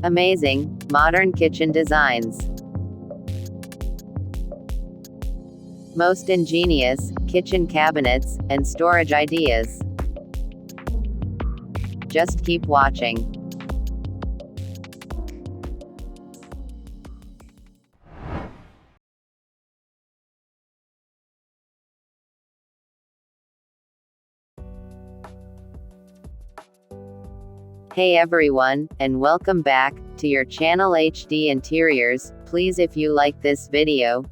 Amazing, modern kitchen designs. Most ingenious kitchen cabinets and storage ideas. Just keep watching. Hey everyone, and welcome back to your channel HD Interiors. Please, if you like this video,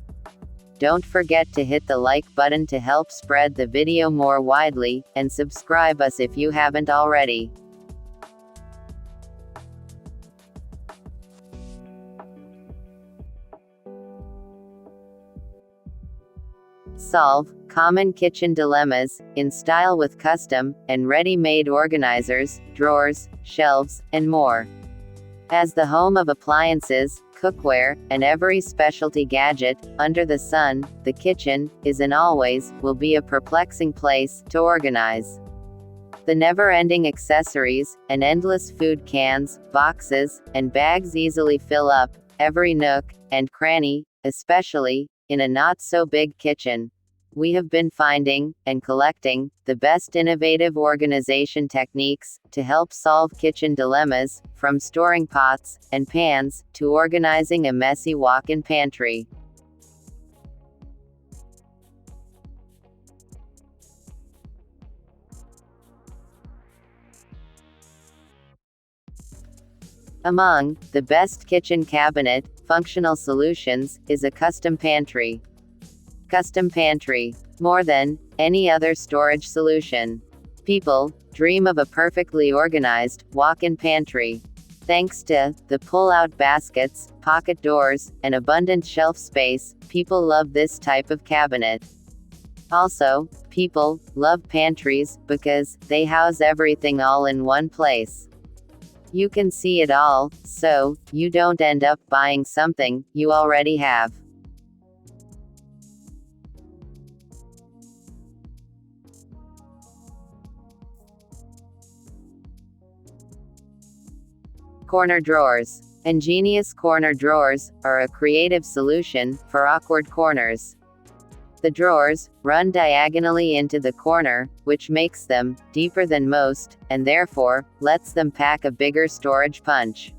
don't forget to hit the like button to help spread the video more widely, and subscribe us if you haven't already. Solve common kitchen dilemmas in style with custom and ready-made organizers, drawers, shelves, and more. As the home of appliances, cookware, and every specialty gadget under the sun, the kitchen is and always will be a perplexing place to organize. The never-ending accessories and endless food cans, boxes, and bags easily fill up every nook and cranny, especially in a not-so-big kitchen. We have been finding and collecting the best innovative organization techniques to help solve kitchen dilemmas, from storing pots and pans to organizing a messy walk-in pantry. Among the best kitchen cabinet functional solutions is a custom pantry. Custom pantry. More than any other storage solution, people dream of a perfectly organized walk-in pantry. Thanks to the pull-out baskets, pocket doors, and abundant shelf space, people love this type of cabinet. Also, people love pantries because they house everything all in one place. You can see it all, so you don't end up buying something you already have. Corner drawers. Ingenious corner drawers are a creative solution for awkward corners. The drawers run diagonally into the corner, which makes them deeper than most, and therefore lets them pack a bigger storage punch.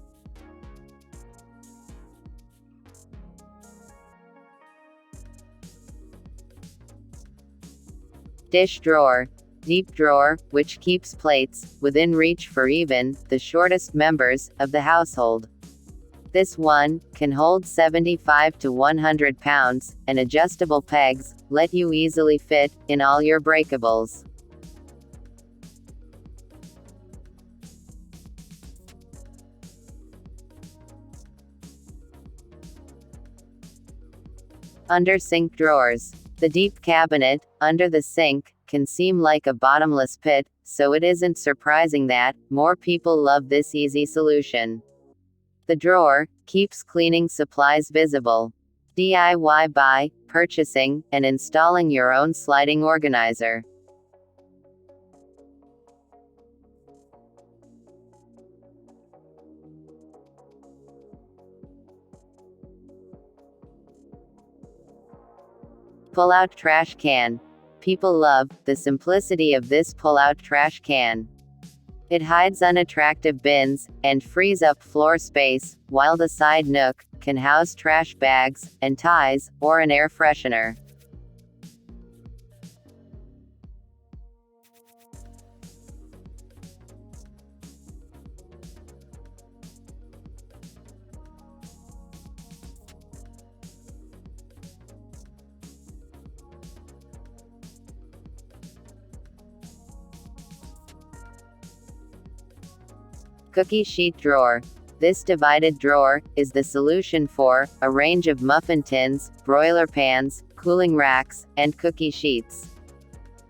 Dish drawer. Deep drawer, which keeps plates within reach for even the shortest members of the household. This one can hold 75 to 100 pounds, and adjustable pegs let you easily fit in all your breakables. Under sink drawers. The deep cabinet under the sink can seem like a bottomless pit, so it isn't surprising that more people love this easy solution. The drawer keeps cleaning supplies visible. DIY by purchasing and installing your own sliding organizer. Pull-out trash can. People love the simplicity of this pull-out trash can. It hides unattractive bins and frees up floor space, while the side nook can house trash bags and ties, or an air freshener. Cookie sheet drawer. This divided drawer is the solution for a range of muffin tins, broiler pans, cooling racks, and cookie sheets.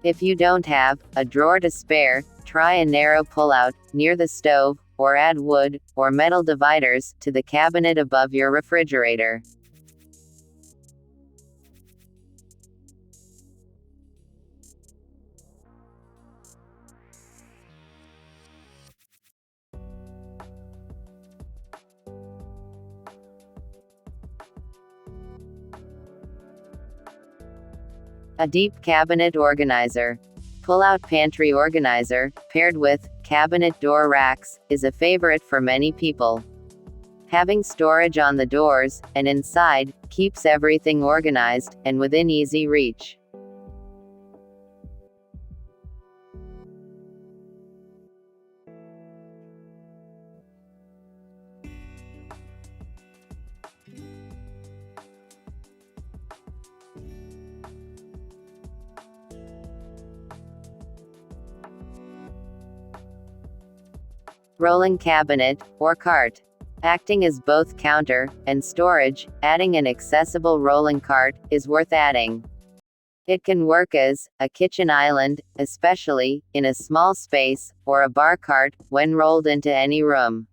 If you don't have a drawer to spare, try a narrow pull-out near the stove, or add wood or metal dividers to the cabinet above your refrigerator. A deep cabinet organizer. Pull-out pantry organizer, paired with cabinet door racks, is a favorite for many people. Having storage on the doors and inside keeps everything organized and within easy reach. Rolling cabinet, or cart. Acting as both counter and storage, adding an accessible rolling cart is worth adding. It can work as a kitchen island, especially in a small space, or a bar cart when rolled into any room.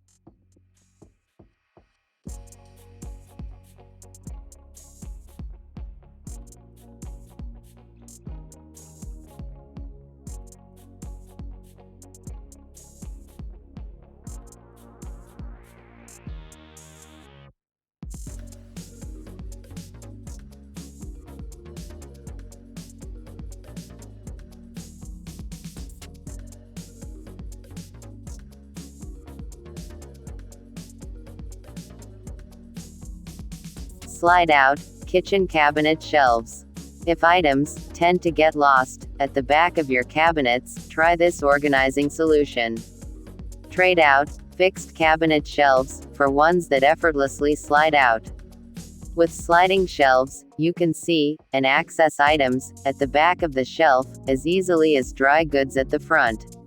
Slide-out kitchen cabinet shelves. If items tend to get lost at the back of your cabinets, try this organizing solution. Trade out fixed cabinet shelves for ones that effortlessly slide out. With sliding shelves, you can see and access items at the back of the shelf as easily as dry goods at the front.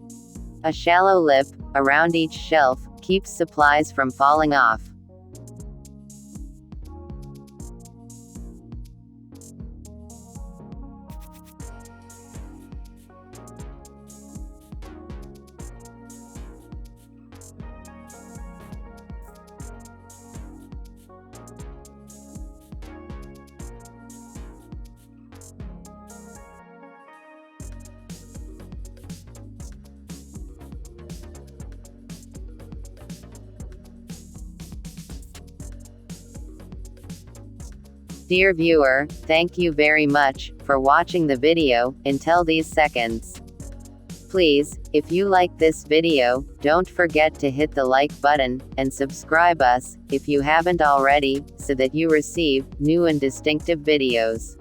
A shallow lip around each shelf keeps supplies from falling off. Dear viewer, thank you very much for watching the video until these seconds. Please, if you like this video, don't forget to hit the like button and subscribe us if you haven't already, so that you receive new and distinctive videos.